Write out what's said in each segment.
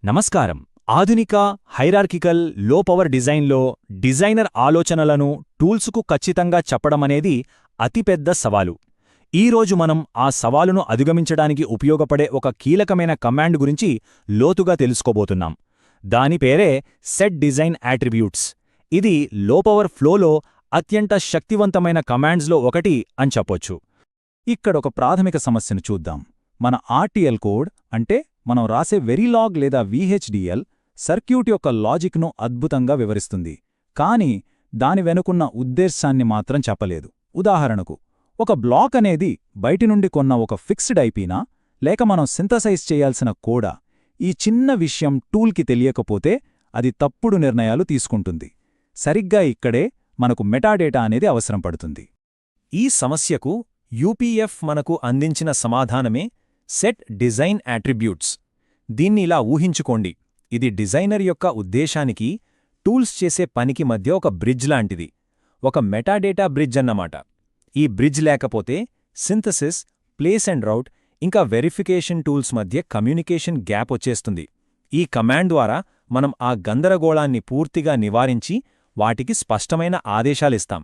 నమస్కారం. ఆధునిక హైరార్కికల్ లో పవర్ డిజైన్లో డిజైనర్ ఆలోచనలను టూల్స్కు ఖచ్చితంగా చెప్పడమనేది అతిపెద్ద సవాలు. ఈరోజు మనం ఆ సవాలును అధిగమించడానికి ఉపయోగపడే ఒక కీలకమైన కమాండ్ గురించి లోతుగా తెలుసుకోబోతున్నాం. దాని పేరే సెట్ డిజైన్ యాట్రిబ్యూట్స్. ఇది లో పవర్ ఫ్లోలో అత్యంత శక్తివంతమైన కమాండ్స్లో ఒకటి అని చెప్పొచ్చు. ఇక్కడొక ప్రాథమిక సమస్యను చూద్దాం. మన ఆర్టీఎల్ కోడ్ అంటే మనం రాసే వెరిలాగ్ లేదా VHDL సర్క్యూట్ యొక్క లాజిక్ను అద్భుతంగా వివరిస్తుంది, కానీ దాని వెనుకున్న ఉద్దేశాన్ని మాత్రం చెప్పలేదు. ఉదాహరణకు, ఒక బ్లాక్ అనేది బయటి నుండి కొన్న ఒక ఫిక్స్డ్ ఐపీనా, లేక మనం సింథసైజ్ చేయాల్సిన కోడా? ఈ చిన్న విషయం టూల్కి తెలియకపోతే అది తప్పుడు నిర్ణయాలు తీసుకుంటుంది. సరిగ్గా ఇక్కడే మనకు మెటాడేటా అనేది అవసరం పడుతుంది. ఈ సమస్యకు యూపీఎఫ్ మనకు అందించిన సమాధానమే సెట్ డిజైన్ యాట్రిబ్యూట్స్. దీన్ని ఇలా ఊహించుకోండి, ఇది డిజైనర్ యొక్క ఉద్దేశానికి, టూల్స్ చేసే పనికి మధ్య ఒక బ్రిడ్జ్ లాంటిది. ఒక మెటాడేటా బ్రిడ్జ్ అన్నమాట. ఈ బ్రిడ్జ్ లేకపోతే సింథసిస్, ప్లేస్ అండ్ రౌట్, ఇంకా వెరిఫికేషన్ టూల్స్ మధ్య కమ్యూనికేషన్ గ్యాప్ వచ్చేస్తుంది. ఈ కమాండ్ ద్వారా మనం ఆ గందరగోళాన్ని పూర్తిగా నివారించి వాటికి స్పష్టమైన ఆదేశాలిస్తాం.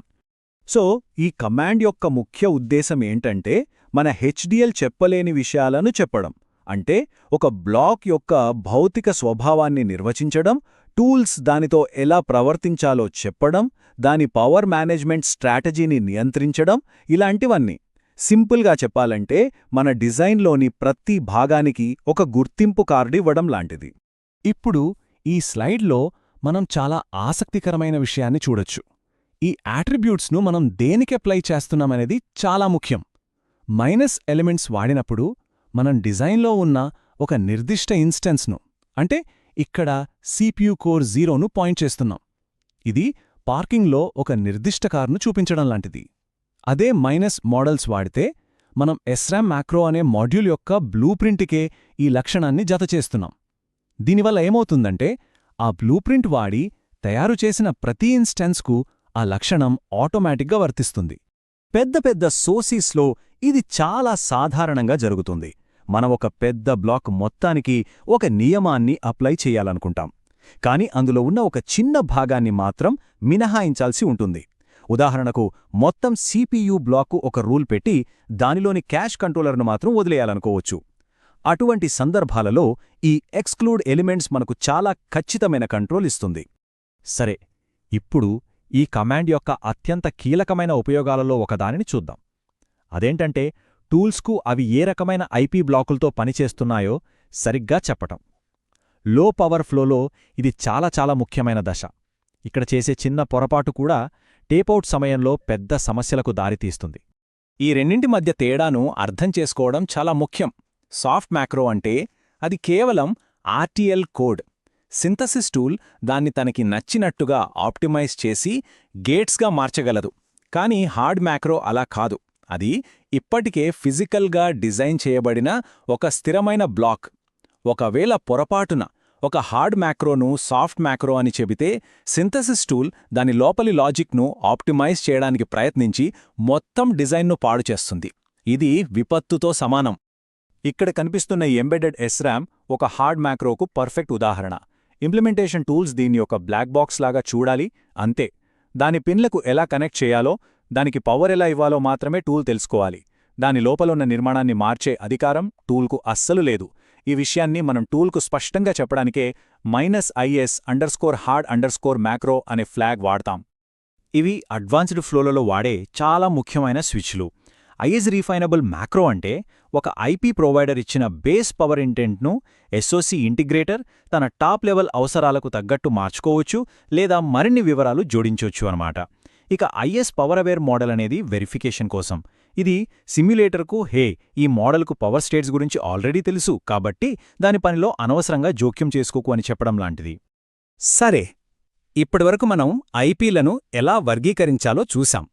సో ఈ కమాండ్ యొక్క ముఖ్య ఉద్దేశం ఏంటంటే, మన HDL చెప్పలేని విషయాలను చెప్పడం. అంటే ఒక బ్లాక్ యొక్క భౌతిక స్వభావాన్ని నిర్వచించడం, టూల్స్ దానితో ఎలా ప్రవర్తించాలో చెప్పడం, దాని పవర్ మేనేజ్మెంట్ స్ట్రాటజీని నియంత్రించడం, ఇలాంటివన్నీ. సింపుల్గా చెప్పాలంటే మన డిజైన్లోని ప్రతి భాగానికి ఒక గుర్తింపు కార్డు ఇవ్వడం లాంటిది. ఇప్పుడు ఈ స్లైడ్లో మనం చాలా ఆసక్తికరమైన విషయాన్ని చూడొచ్చు. ఈ యాట్రిబ్యూట్స్ను మనం దేనికి అప్లై చేస్తున్నామనేది చాలా ముఖ్యం. మైనస్ ఎలిమెంట్స్ వాడినప్పుడు మనం డిజైన్లో ఉన్న ఒక నిర్దిష్ట ఇన్స్టెన్స్ను, అంటే ఇక్కడ CPU కోర్ 0ను పాయింట్ చేస్తున్నాం. ఇది పార్కింగ్లో ఒక నిర్దిష్ట కారును చూపించడం లాంటిది. అదే మైనస్ మోడల్స్ వాడితే మనం SRAM మ్యాక్రో అనే మాడ్యూల్ యొక్క బ్లూప్రింట్కే ఈ లక్షణాన్ని జతచేస్తున్నాం. దీనివల్ల ఏమవుతుందంటే, ఆ బ్లూప్రింట్ వాడి తయారు చేసిన ప్రతి ఇన్స్టెన్స్కు ఆ లక్షణం ఆటోమేటిక్గా వర్తిస్తుంది. పెద్ద పెద్ద సోర్సెస్లో ఇది చాలా సాధారణంగా జరుగుతుంది. మనం ఒక పెద్ద బ్లాక్ మొత్తానికి ఒక నియమాన్ని అప్లై చేయాలనుకుంటాం, కానీ అందులో ఉన్న ఒక చిన్న భాగాన్ని మాత్రం మినహాయించాల్సి ఉంటుంది. ఉదాహరణకు, మొత్తం CPU బ్లాక్కు ఒక రూల్ పెట్టి దానిలోని క్యాష్ కంట్రోలర్ను మాత్రం వదిలేయాలనుకోవచ్చు. అటువంటి సందర్భాలలో ఈ ఎక్స్క్లూడ్ ఎలిమెంట్స్ మనకు చాలా ఖచ్చితమైన కంట్రోల్ ఇస్తుంది. సరే, ఇప్పుడు ఈ కమాండ్ యొక్క అత్యంత కీలకమైన ఉపయోగాలలో ఒకదానిని చూద్దాం. అదేంటంటే, టూల్స్కు అవి ఏ రకమైన IP బ్లాకులతో పనిచేస్తున్నాయో సరిగ్గా చెప్పటం. లో పవర్ ఫ్లోలో ఇది చాలా ముఖ్యమైన దశ. ఇక్కడ చేసే చిన్న పొరపాటు కూడా టేపౌట్ సమయంలో పెద్ద సమస్యలకు దారితీస్తుంది. ఈ రెండింటి మధ్య తేడాను అర్థం చేసుకోవడం చాలా ముఖ్యం. సాఫ్ట్ మ్యాక్రో అంటే అది కేవలం RTL కోడ్. సింథసిస్ టూల్ దాన్ని తనకి నచ్చినట్టుగా ఆప్టిమైజ్ చేసి గేట్స్గా మార్చగలదు. కానీ హార్డ్ మ్యాక్రో అలా కాదు. అది ఇప్పటికే ఫిజికల్గా డిజైన్ చేయబడిన ఒక స్థిరమైన బ్లాక్. ఒకవేళ పొరపాటున ఒక హార్డ్ మ్యాక్రోను సాఫ్ట్ మ్యాక్రో అని చెబితే, సింథసిస్ టూల్ దాని లోపలి లాజిక్ను ఆప్టిమైజ్ చేయడానికి ప్రయత్నించి మొత్తం డిజైన్ను పాడు చేస్తుంది. ఇది విపత్తుతో సమానం. ఇక్కడ కనిపిస్తున్న ఎంబెడెడ్ SRAM ఒక హార్డ్ మ్యాక్రోకు పర్ఫెక్ట్ ఉదాహరణ. ఇంప్లిమెంటేషన్ టూల్స్ దీన్ని ఒక బ్లాక్ బాక్స్ లాగా చూడాలి, అంతే. దాని పిన్లకు ఎలా కనెక్ట్ చేయాలో, దానికి పవర్ ఎలా ఇవ్వాలో మాత్రమే టూల్ తెలుసుకోవాలి. దాని లోపలున్న నిర్మాణాన్ని మార్చే అధికారం టూల్కు అస్సలు లేదు. ఈ విషయాన్ని మనం టూల్కు స్పష్టంగా చెప్పడానికే -IS_hard_macro అనే ఫ్లాగ్ వాడతాం. ఇవి అడ్వాన్స్డ్ ఫ్లోలలో వాడే చాలా ముఖ్యమైన స్విచ్లు. IS రీఫైనబుల్ మ్యాక్రో అంటే ఒక IP ప్రొవైడర్ ఇచ్చిన బేస్ పవర్ ఇంటెంట్ను SOC ఇంటిగ్రేటర్ తన టాప్ లెవెల్ అవసరాలకు తగ్గట్టు మార్చుకోవచ్చు, లేదా మరిన్ని వివరాలు జోడించొచ్చు అన్నమాట. ఇక IS పవర్ అవేర్ మోడల్ అనేది వెరిఫికేషన్ కోసం. ఇది సిమ్యులేటర్కు ఈ మోడల్కు పవర్ స్టేట్స్ గురించి ఆల్రెడీ తెలుసు కాబట్టి దాని పనిలో అనవసరంగా జోక్యం చేసుకోకు అని చెప్పడం లాంటిది. సరే, ఇప్పటివరకు మనం IPలను ఎలా వర్గీకరించాలో చూశాం.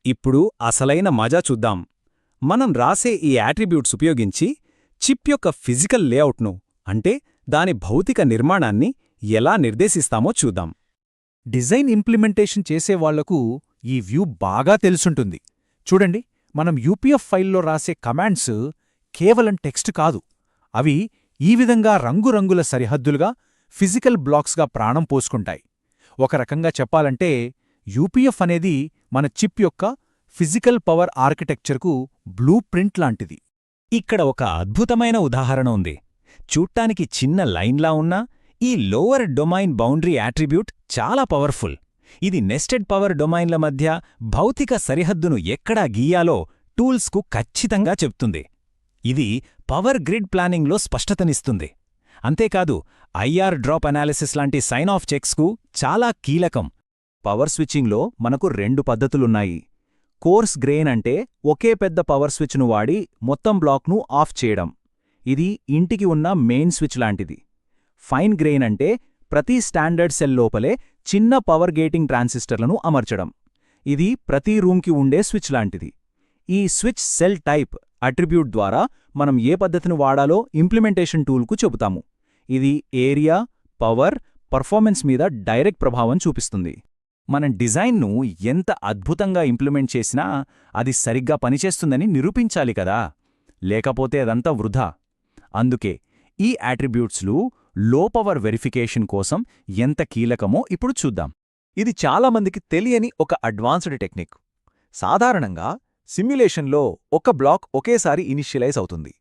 ఇప్పుడు అసలైన మజా చూద్దాం. మనం రాసే ఈ యాట్రిబ్యూట్స్ ఉపయోగించి చిప్ యొక్క ఫిజికల్ లేఅవుట్ను, అంటే దాని భౌతిక నిర్మాణాన్ని ఎలా నిర్దేశిస్తామో చూద్దాం. డిజైన్ ఇంప్లిమెంటేషన్ చేసేవాళ్లకు ఈ వ్యూ బాగా తెలుసుంటుంది. చూడండి, మనం UPF ఫైల్లో రాసే కమాండ్స్ కేవలం టెక్స్ట్ కాదు, అవి ఈ విధంగా రంగురంగుల సరిహద్దులుగా ఫిజికల్ బ్లాక్స్గా ప్రాణం పోసుకుంటాయి. ఒక రకంగా చెప్పాలంటే యూపీఎఫ్ అనేది మన చిప్ యొక్క ఫిజికల్ పవర్ ఆర్కిటెక్చర్కు బ్లూ ప్రింట్ లాంటిది. ఇక్కడ ఒక అద్భుతమైన ఉదాహరణ ఉంది. చూట్టానికి చిన్న లైన్లా ఉన్న ఈ లోవర్ డొమైన్ బౌండరీ యాట్రిబ్యూట్ చాలా పవర్ఫుల్. ఇది నెస్టెడ్ పవర్ డొమైన్ల మధ్య భౌతిక సరిహద్దును ఎక్కడా గీయాలో టూల్స్కు ఖచ్చితంగా చెప్తుంది. ఇది పవర్ గ్రిడ్ ప్లానింగ్లో స్పష్టతనిస్తుంది. అంతేకాదు ఐఆర్ డ్రాప్ అనాలిసిస్ లాంటి సైన్ ఆఫ్ చెక్స్కు చాలా కీలకం. పవర్ స్విచ్చింగ్లో మనకు 2 పద్ధతులున్నాయి. కోర్స్ గ్రెయిన్ అంటే ఒకే పెద్ద పవర్ స్విచ్ను వాడి మొత్తం బ్లాక్ను ఆఫ్ చేయడం. ఇది ఇంటికి ఉన్న మెయిన్ స్విచ్ లాంటిది. ఫైన్ గ్రెయిన్ అంటే ప్రతి స్టాండర్డ్ సెల్ లోపలే చిన్న పవర్ గేటింగ్ ట్రాన్సిస్టర్లను అమర్చడం. ఇది ప్రతి రూమ్కి ఉండే స్విచ్ లాంటిది. ఈ స్విచ్ సెల్ టైప్ అట్రిబ్యూట్ ద్వారా మనం ఏ పద్ధతిని వాడాలో ఇంప్లిమెంటేషన్ టూల్కు చెబుతాము. ఇది ఏరియా, పవర్, పర్ఫార్మెన్స్ మీద డైరెక్ట్ ప్రభావం చూపిస్తుంది. మన డిజైన్ను ఎంత అద్భుతంగా ఇంప్లిమెంట్ చేసినా అది సరిగ్గా పనిచేస్తుందని నిరూపించాలి కదా, లేకపోతే అదంతా వృధా. అందుకే ఈ యాట్రిబ్యూట్స్లు లో పవర్ వెరిఫికేషన్ కోసం ఎంత కీలకమో ఇప్పుడు చూద్దాం. ఇది చాలామందికి తెలియని ఒక అడ్వాన్స్డ్ టెక్నిక్. సాధారణంగా సిమ్యులేషన్లో ఒక బ్లాక్ ఒకేసారి ఇనిషియలైజ్ అవుతుంది.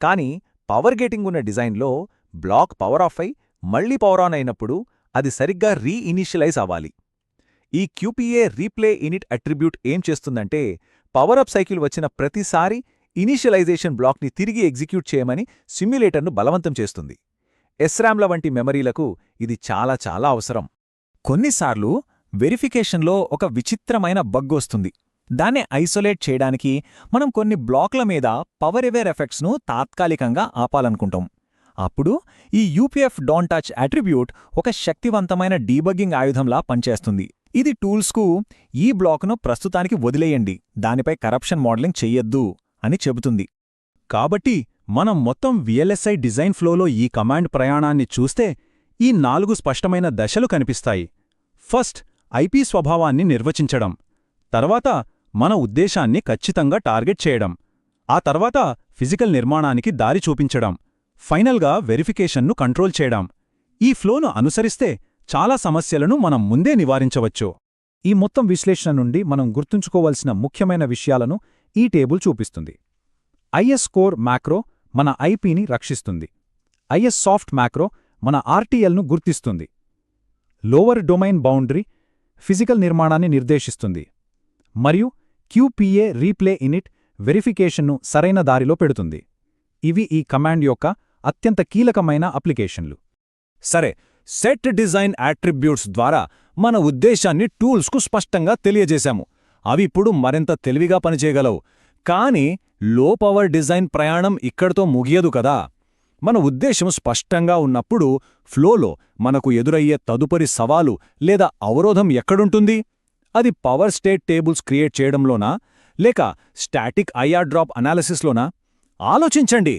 కానీ పవర్ గేటింగ్ ఉన్న డిజైన్లో బ్లాక్ పవర్ ఆఫ్ అయి మళ్లీ పవర్ ఆన్ అయినప్పుడు అది సరిగ్గా రీఇనిషియలైజ్ అవ్వాలి. ఈ క్యూపీఏ రీప్లే ఇనిట్ అట్రిబ్యూట్ ఏం చేస్తుందంటే పవర్ అప్ సైకిల్ వచ్చిన ప్రతిసారి ఇనిషియలైజేషన్ బ్లాక్ని తిరిగి ఎగ్జిక్యూట్ చేయమని సిమ్యులేటర్ను బలవంతం చేస్తుంది. ఎస్రామ్ల వంటి మెమరీలకు ఇది చాలా చాలా అవసరం. కొన్నిసార్లు వెరిఫికేషన్లో ఒక విచిత్రమైన బగ్ వస్తుంది. దాన్ని ఐసోలేట్ చేయడానికి మనం కొన్ని బ్లాక్ల మీద పవర్ ఎవేర్ ఎఫెక్ట్స్ను తాత్కాలికంగా ఆపాలనుకుంటాం. అప్పుడు ఈ యూపీఎఫ్ డోంట్ టచ్ అట్రిబ్యూట్ ఒక శక్తివంతమైన డీబగ్గింగ్ ఆయుధంలా పనిచేస్తుంది. ఇది టూల్స్కు ఈ బ్లాక్ను ప్రస్తుతానికి వదిలేయండి, దానిపై కరప్షన్ మోడలింగ్ చెయ్యొద్దు అని చెబుతుంది. కాబట్టి మనం మొత్తం VLSI డిజైన్ ఫ్లోలో ఈ కమాండ్ ప్రయాణాన్ని చూస్తే ఈ 4 స్పష్టమైన దశలు కనిపిస్తాయి. ఫస్ట్, ఐపీ స్వభావాన్ని నిర్వచించడం. తర్వాత మన ఉద్దేశాన్ని ఖచ్చితంగా టార్గెట్ చేయడం. ఆ తర్వాత ఫిజికల్ నిర్మాణానికి దారి చూపించడం. ఫైనల్గా వెరిఫికేషన్ను కంట్రోల్ చేయడం. ఈ ఫ్లోను అనుసరిస్తే చాలా సమస్యలను మనం ముందే నివారించవచ్చు. ఈ మొత్తం విశ్లేషణ నుండి మనం గుర్తుంచుకోవలసిన ముఖ్యమైన విషయాలను ఈ టేబుల్ చూపిస్తుంది. ఐఎస్ కోర్ మ్యాక్రో మన ఐపీని రక్షిస్తుంది. ఐఎస్ సాఫ్ట్ మ్యాక్రో మన ఆర్టీఎల్ను గుర్తిస్తుంది. లోవర్ డొమైన్ బౌండరీ ఫిజికల్ నిర్మాణాన్ని నిర్దేశిస్తుంది. మరియు క్యూపీఏ రీప్లే ఇనిట్ వెరిఫికేషన్ను సరైన దారిలో పెడుతుంది. ఇవి ఈ కమాండ్ యొక్క అత్యంత కీలకమైన అప్లికేషన్లు. సరే, సెట్ డిజైన్ యాట్రిబ్యూట్స్ ద్వారా మన ఉద్దేశాన్ని టూల్స్కు స్పష్టంగా తెలియజేశాము. అవి ఇప్పుడు మరింత తెలివిగా పనిచేయగలవు. కానీ లో పవర్ డిజైన్ ప్రయాణం ఇక్కడితో ముగియదు కదా. మన ఉద్దేశం స్పష్టంగా ఉన్నప్పుడు ఫ్లోలో మనకు ఎదురయ్యే తదుపరి సవాలు లేదా అవరోధం ఎక్కడుంటుంది? అది పవర్ స్టేట్ టేబుల్స్ క్రియేట్ చేయడంలోనా, లేక స్టాటిక్ ఐఆర్ డ్రాప్ అనాలిసిస్లోనా? ఆలోచించండి.